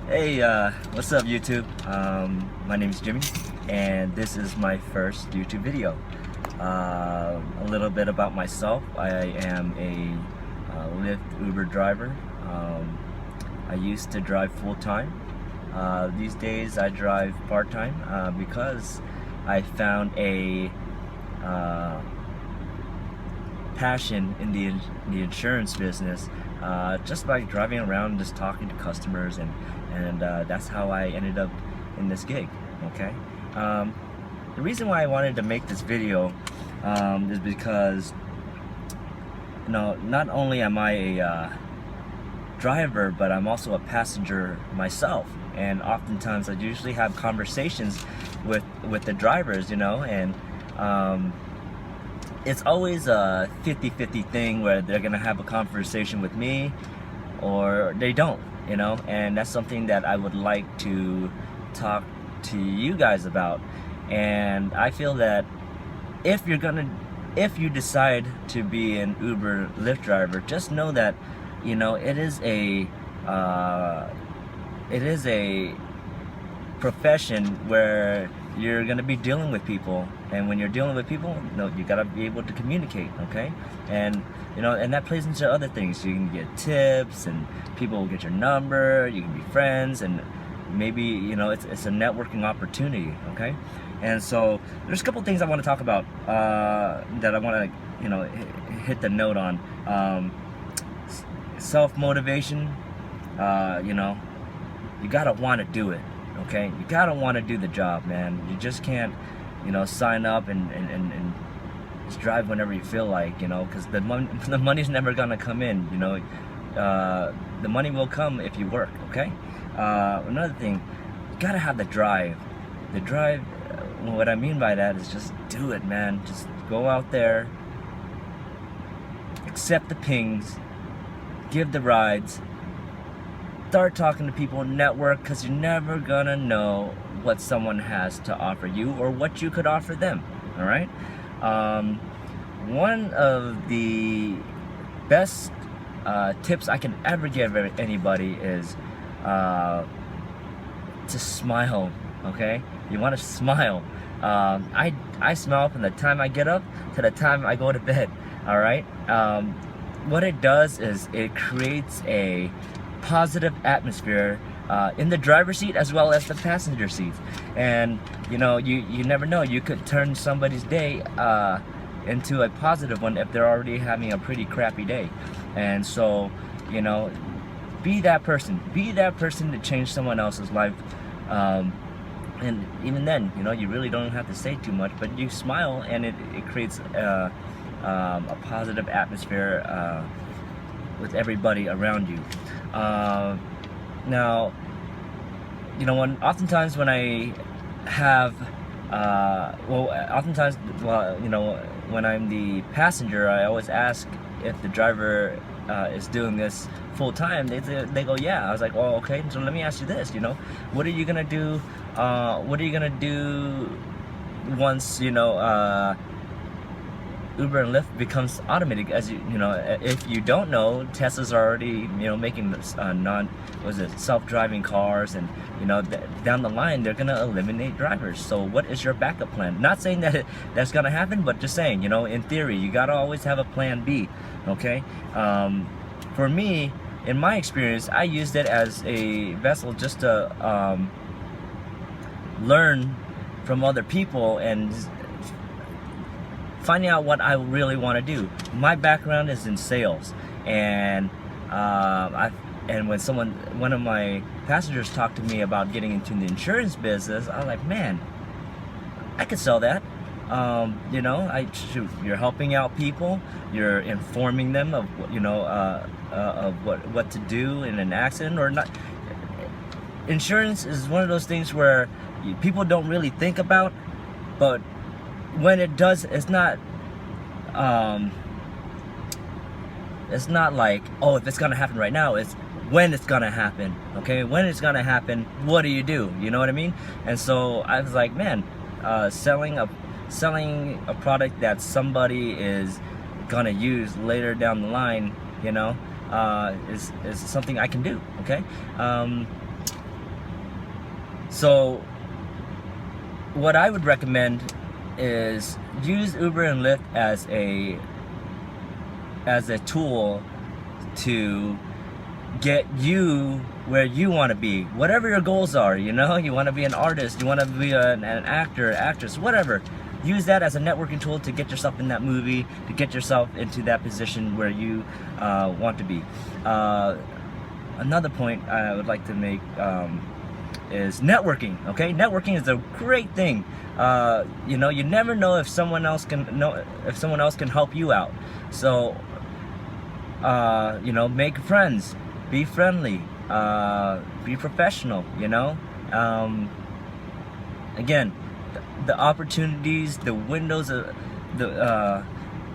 Hey, what's up YouTube? My name is Jimmy, and this is my first YouTube video. A little bit about myself. I am a Lyft Uber driver. I used to drive full-time. These days I drive part-time because I found a passion in the insurance business just by driving around and just talking to customers, and that's how I ended up in this gig. Okay, the reason why I wanted to make this video is because not only am I a driver, but I'm also a passenger myself, and oftentimes I usually have conversations with the drivers, and it's always a 50-50 thing where they're gonna have a conversation with me or they don't, and that's something that I would like to talk to you guys about. And I feel that if you decide to be an Uber Lyft driver, just know that it is a profession where you're gonna be dealing with people, and when you're dealing with people, you gotta be able to communicate, okay? And and that plays into other things. You can get tips, and people will get your number. You can be friends, and maybe it's a networking opportunity, okay? And so there's a couple things I want to talk about that I want to hit the note on. Self-motivation. You gotta want to do it. Okay, you gotta want to do the job, man. You just can't, sign up and just drive whenever you feel like, because the money's never gonna come in. The money will come if you work. Okay. Another thing, you gotta have the drive. The drive. What I mean by that is just do it, man. Just go out there, accept the pings, give the rides. Start talking to people, network, because you're never gonna know what someone has to offer you or what you could offer them. All right. One of the best tips I can ever give anybody is to smile. Okay, you want to smile. I smile from the time I get up to the time I go to bed. All right. What it does is it creates a positive atmosphere in the driver's seat as well as the passenger seats, and you never know, you could turn somebody's day into a positive one if they're already having a pretty crappy day. And so be that person to change someone else's life, and even then you really don't have to say too much, but you smile, and it creates a positive atmosphere with everybody around you. Now, oftentimes when I have, when I'm the passenger, I always ask if the driver is doing this full time. They go, yeah. I was like, well, okay. So let me ask you this. What are you gonna do? What are you gonna do once Uber and Lyft becomes automated? As if you don't know, Tesla's already making self-driving cars, and down the line they're gonna eliminate drivers. So what is your backup plan? Not saying that that's gonna happen, but just saying, in theory, you gotta always have a plan B. Okay. For me, in my experience, I used it as a vessel just to learn from other people and finding out what I really want to do. My background is in sales, and when one of my passengers talked to me about getting into the insurance business, I was like, man, I could sell that. You're helping out people, you're informing them of what to do in an accident or not. Insurance is one of those things where people don't really think about, but when it does, it's not like, oh, if it's gonna happen right now. It's when it's gonna happen. Okay, when it's gonna happen, what do? You know what I mean? And so I was like, man, selling a product that somebody is gonna use later down the line, is something I can do. Okay. So what I would recommend is use Uber and Lyft as a tool to get you where you want to be, whatever your goals are. You know, you want to be an artist, you want to be an actor, actress, whatever. Use that as a networking tool to get yourself in that movie, to get yourself into that position where you want to be. Another point I would like to make is networking. Okay, networking is a great thing. You know, you never know if someone else can help you out. So you know, make friends, be friendly, be professional. You know, again, the opportunities, the windows, the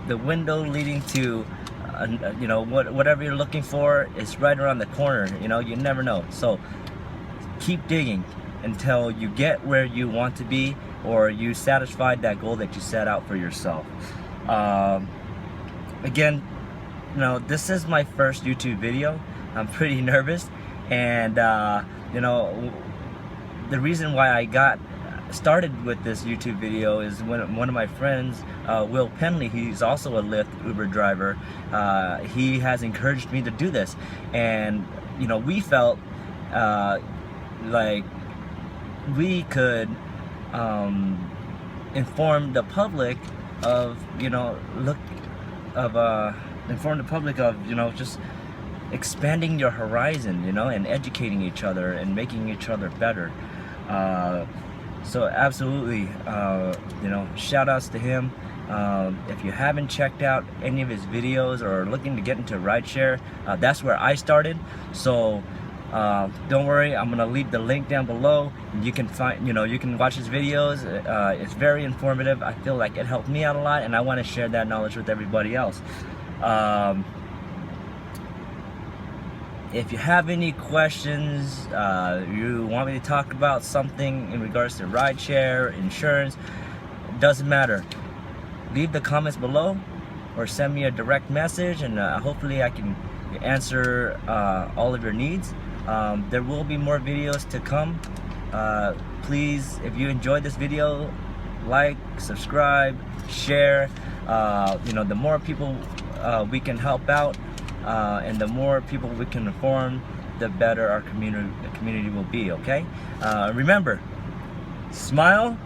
window leading to you know, whatever you're looking for is right around the corner. You know, you never know. So keep digging until you get where you want to be, or you satisfied that goal that you set out for yourself. Again, you know, this is my first YouTube video. I'm pretty nervous, and you know, the reason why I got started with this YouTube video is when one of my friends, Will Penley, he's also a Lyft Uber driver, he has encouraged me to do this. And you know, we felt like we could inform the public of, you know, inform the public of, you know, just expanding your horizon, you know, and educating each other and making each other better. So absolutely, you know, shout outs to him. If you haven't checked out any of his videos or are looking to get into rideshare, that's where I started. So don't worry, I'm gonna leave the link down below. You can find, you know, you can watch his videos. It's very informative. I feel like it helped me out a lot, and I want to share that knowledge with everybody else. If you have any questions, you want me to talk about something in regards to rideshare, insurance, doesn't matter. Leave the comments below or send me a direct message, and hopefully I can answer all of your needs. There will be more videos to come. Please, if you enjoyed this video, like, subscribe, share. You know, the more people we can help out, and the more people we can inform, the better our community will be. Okay, remember, smile.